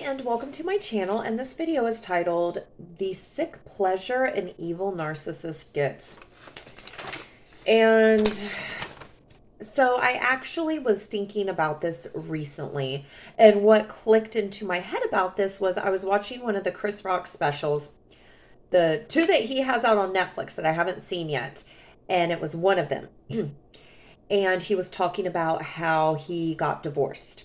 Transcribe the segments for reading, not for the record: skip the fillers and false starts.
and welcome to my channel, and this video is titled The Sick Pleasure an Evil Narcissist Gets. And so I actually was thinking about this recently, and what clicked into my head about this was I was watching one of the Chris Rock specials, the two that he has out on Netflix that I haven't seen yet, and it was one of them. And he was talking about how he got divorced.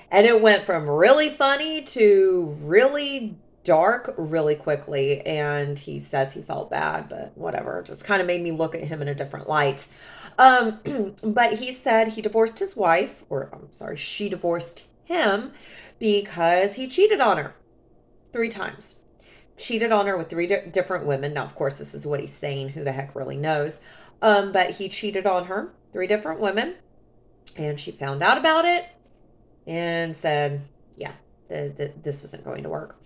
And it went from really funny to really dark really quickly. And he says he felt bad, but whatever. It just kind of made me look at him in a different light. Um, but he said he divorced his wife, or I'm sorry, she divorced him because he cheated on her 3 times. Cheated on her with three different women. Now, of course, this is what he's saying. Who the heck really knows? But he cheated on her, 3 different women. And she found out about it and said, yeah, this isn't going to work.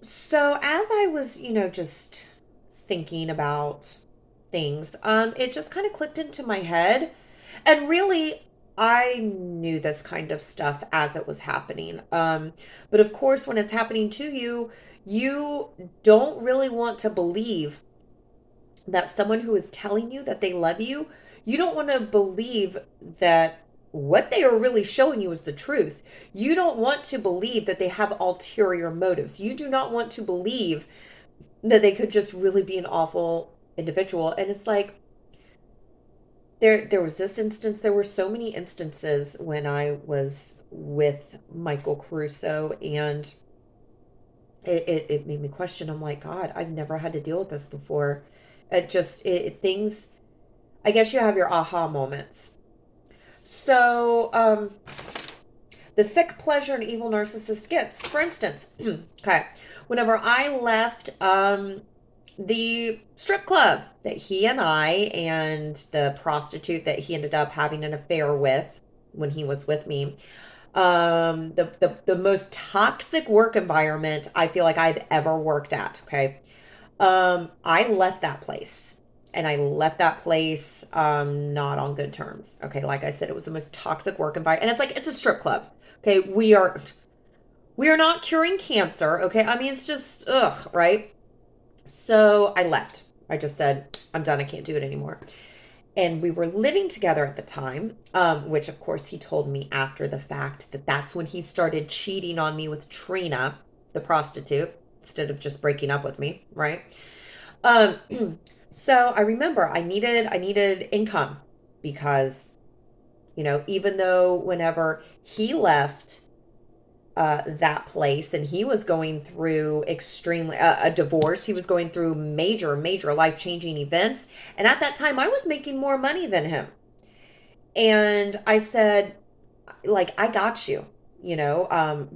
So as I was, just thinking about things, it just kind of clicked into my head. And really, I knew this kind of stuff as it was happening. But of course, when it's happening to you, you don't really want to believe that someone who is telling you that they love you, you don't want to believe that what they are really showing you is the truth. You don't want to believe that they have ulterior motives. You do not want to believe that they could just really be an awful individual. And it's like, there was this instance, there were so many instances when I was with Michael Caruso, and it made me question. I'm like, God, I've never had to deal with this before. Things, I guess you have your aha moments. So, the sick pleasure an evil narcissist gets. For instance, okay, whenever I left the strip club that he and I and the prostitute that he ended up having an affair with when he was with me, the most toxic work environment I feel like I've ever worked at, okay? I left that place. And I left that place not on good terms. Okay, like I said, it was the most toxic work environment. And it's like, it's a strip club. Okay, we are not curing cancer. Okay, I mean, it's just ugh, right? So I left. I just said, I'm done. I can't do it anymore. And we were living together at the time, which of course he told me after the fact that that's when he started cheating on me with Trina, the prostitute, instead of just breaking up with me, right? Um, So I remember I needed income because, even though whenever he left that place and he was going through extremely a divorce, he was going through major life-changing events. And at that time I was making more money than him. And I said, like, I got you.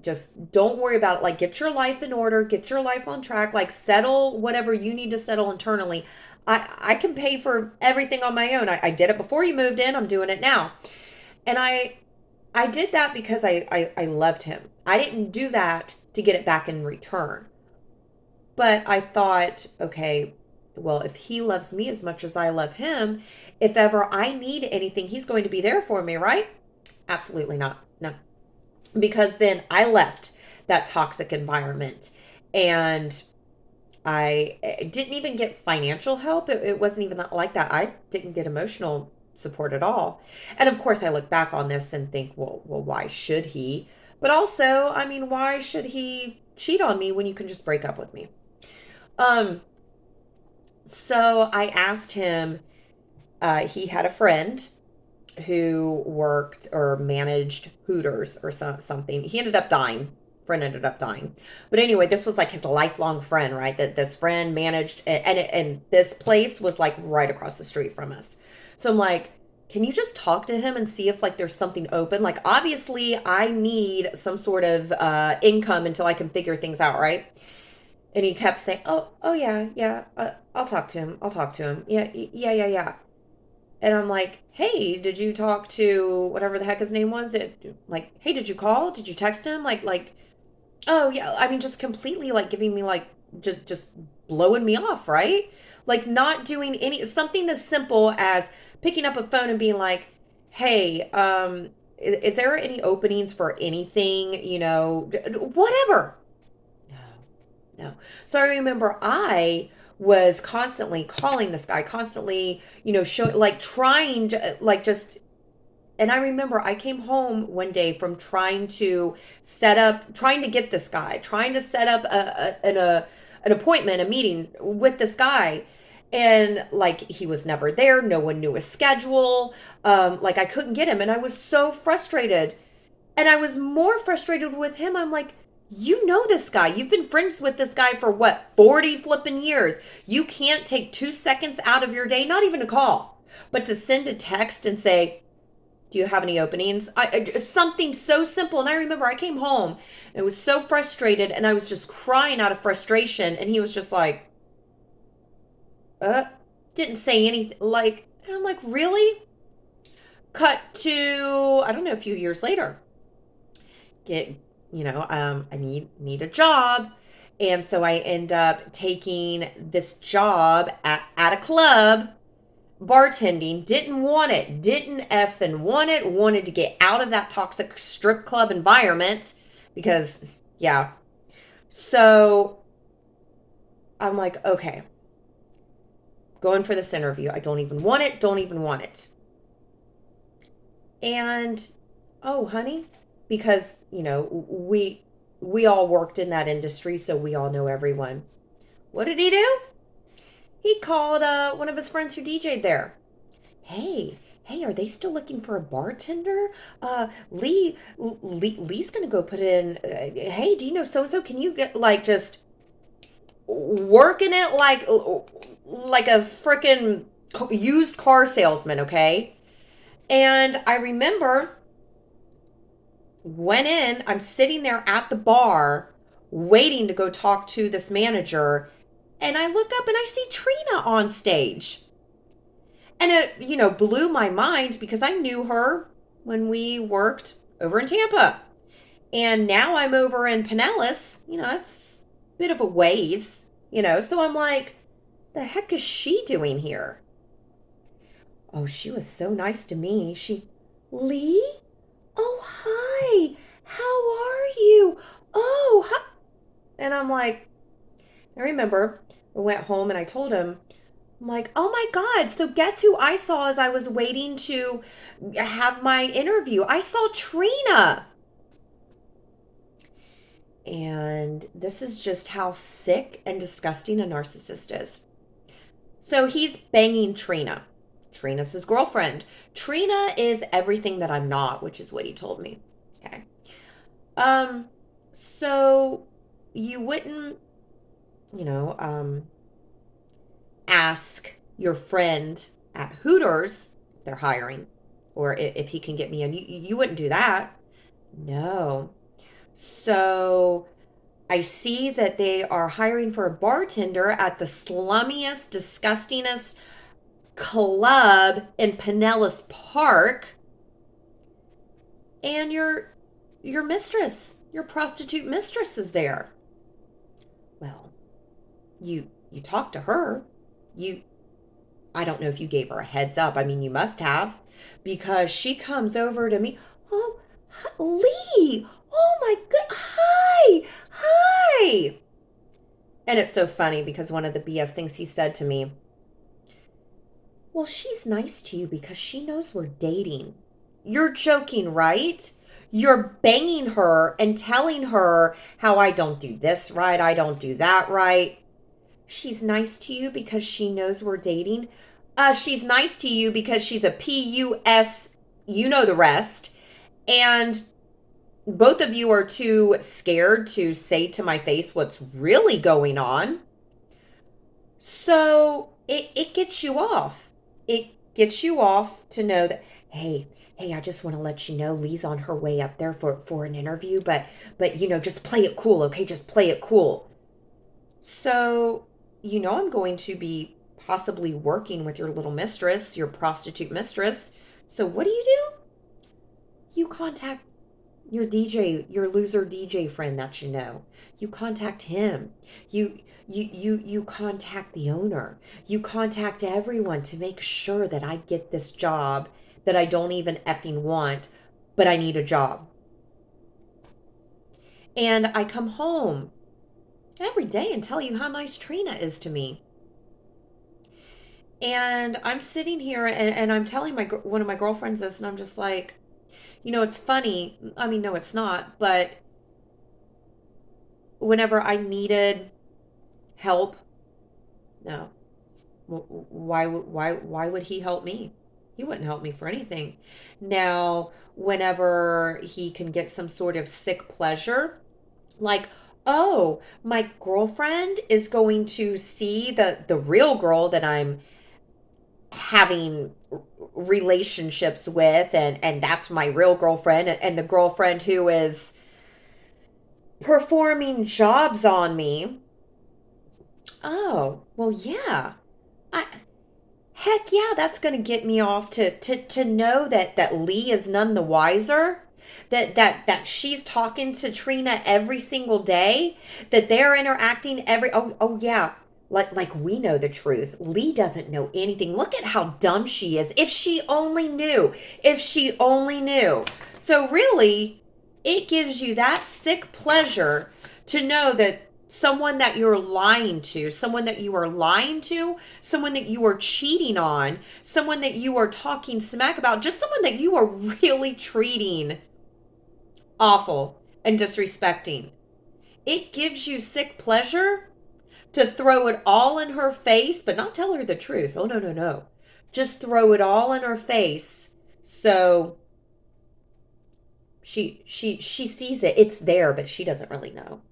Just don't worry about it. Like, get your life in order, get your life on track, like settle whatever you need to settle internally. I can pay for everything on my own. I did it before you moved in. I'm doing it now. And I did that because I loved him. I didn't do that to get it back in return. But I thought, okay, well, if he loves me as much as I love him, if ever I need anything, he's going to be there for me, right? Absolutely not. No. Because then I left that toxic environment, and I didn't even get financial help. It wasn't even like that. I didn't get emotional support at all. And of course, I look back on this and think, well, why should he? But also, I mean, why should he cheat on me when you can just break up with me? Um, so I asked him, he had a friend who worked or managed Hooters or something. He ended up dying. Friend ended up dying. But anyway, this was like his lifelong friend, right? That this friend managed, and this place was like right across the street from us. So I'm like, can you just talk to him and see if like there's something open? Like, obviously I need some sort of income until I can figure things out, right? And he kept saying, oh yeah, yeah, I'll talk to him. I'll talk to him. Yeah, yeah. And I'm like, hey, did you talk to whatever the heck his name was? Like, hey, did you call? Did you text him? Like, oh yeah. I mean, just completely like giving me like just blowing me off, right? Like not doing something as simple as picking up a phone and being like, hey, is there any openings for anything, whatever. No, no. So I remember I was constantly calling this guy, constantly, showing, like trying to, like just, and I remember I came home one day from trying to get this guy, trying to set up an appointment, a meeting with this guy. And like he was never there. No one knew his schedule. Like I couldn't get him. And I was so frustrated. And I was more frustrated with him. I'm like, you know this guy. You've been friends with this guy for what, 40 flipping years. You can't take 2 seconds out of your day, not even a call, but to send a text and say, do you have any openings? Something so simple. And I remember I came home and I was so frustrated and I was just crying out of frustration. And he was just like, uh, didn't say anything. Like, and I'm like, really? Cut to, I don't know, a few years later. I need a job. And so I end up taking this job at a club, bartending. Didn't want it, didn't effing want it, wanted to get out of that toxic strip club environment because, yeah. So I'm like, okay, going for this interview. I don't even want it. And, oh, honey, because, we all worked in that industry, so we all know everyone. What did he do? He called one of his friends who DJ'd there. Hey, are they still looking for a bartender? Lee's gonna go put in. Hey, do you know so and so? Can you get like just working it like a freaking used car salesman? Okay. And I remember went in. I'm sitting there at the bar waiting to go talk to this manager, and I look up and I see Trina on stage. And it, blew my mind because I knew her when we worked over in Tampa. And now I'm over in Pinellas. It's a bit of a ways, So I'm like, the heck is she doing here? Oh, she was so nice to me. Lee? Oh, hi. How are you? Oh, hi. And I'm like, I remember I went home and I told him, I'm like, oh my God. So guess who I saw as I was waiting to have my interview? I saw Trina. And this is just how sick and disgusting a narcissist is. So he's banging Trina. Trina's his girlfriend. Trina is everything that I'm not, which is what he told me. Okay. So you wouldn't, ask your friend at Hooters if they're hiring or if he can get me in. You wouldn't do that. No. So I see that they are hiring for a bartender at the slummiest, disgustingest club in Pinellas Park. And your mistress, your prostitute mistress is there. Well, you talk to her. I don't know if you gave her a heads up. I mean, you must have, because she comes over to me. Oh, Lee. Oh my God. Hi. And it's so funny because one of the BS things he said to me, well, she's nice to you because she knows we're dating. You're joking, right? You're banging her and telling her how I don't do this right, I don't do that right. She's nice to you because she knows we're dating. She's nice to you because she's a PUS, you know the rest. And both of you are too scared to say to my face what's really going on. So it gets you off. It gets you off to know that, hey, I just want to let you know Lee's on her way up there for an interview, but just play it cool, okay? Just play it cool. So, I'm going to be possibly working with your little mistress, your prostitute mistress. So what do? You contact your DJ, your loser DJ friend that you know. You contact him. You contact the owner. You contact everyone to make sure that I get this job that I don't even effing want. but I need a job. And I come home every day and tell you how nice Trina is to me. And I'm sitting here and I'm telling one of my girlfriends this, and I'm just like, it's funny. I mean, no, it's not. But whenever I needed help, no, why would he help me? He wouldn't help me for anything. Now, whenever he can get some sort of sick pleasure, like, oh, my girlfriend is going to see the real girl that I'm having relationships with, and that's my real girlfriend, and the girlfriend who is performing jobs on me. Oh, well, yeah. I Heck yeah, that's going to get me off to know that Lee is none the wiser. That she's talking to Trina every single day, that they're interacting oh yeah, like we know the truth. Lee doesn't know anything. Look at how dumb she is. If she only knew. If she only knew. So really, it gives you that sick pleasure to know that someone that you're lying to, someone that you are lying to, someone that you are cheating on, someone that you are talking smack about, just someone that you are really treating awful and disrespecting. It gives you sick pleasure to throw it all in her face, but not tell her the truth. Oh, no, no, no. Just throw it all in her face. So she sees it. It's there, but she doesn't really know.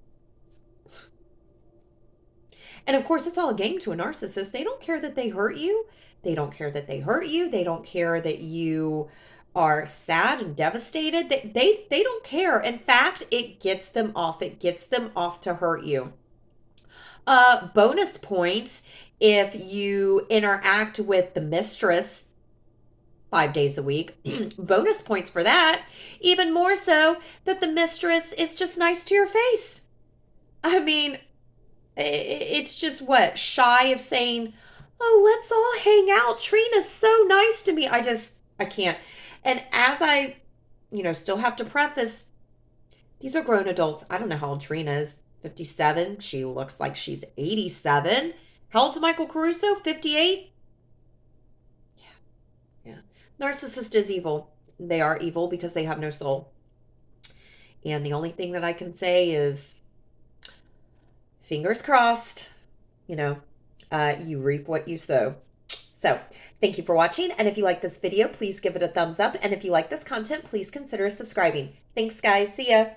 And of course, it's all a game to a narcissist. They don't care that they hurt you. They don't care that they hurt you. They don't care that you are sad and devastated. They don't care. In fact, it gets them off. It gets them off to hurt you. Bonus points if you interact with the mistress 5 days a week. Bonus points for that. Even more so that the mistress is just nice to your face. I mean, it's just what, shy of saying, oh, let's all hang out. Trina's so nice to me. I can't. And as I, still have to preface, these are grown adults. I don't know how old Trina is. 57. She looks like she's 87. How old's Michael Caruso? 58? Yeah. Yeah. Narcissist is evil. They are evil because they have no soul. And the only thing that I can say is fingers crossed, you know, you reap what you sow. So thank you for watching. And if you like this video, please give it a thumbs up. And if you like this content, please consider subscribing. Thanks, guys. See ya.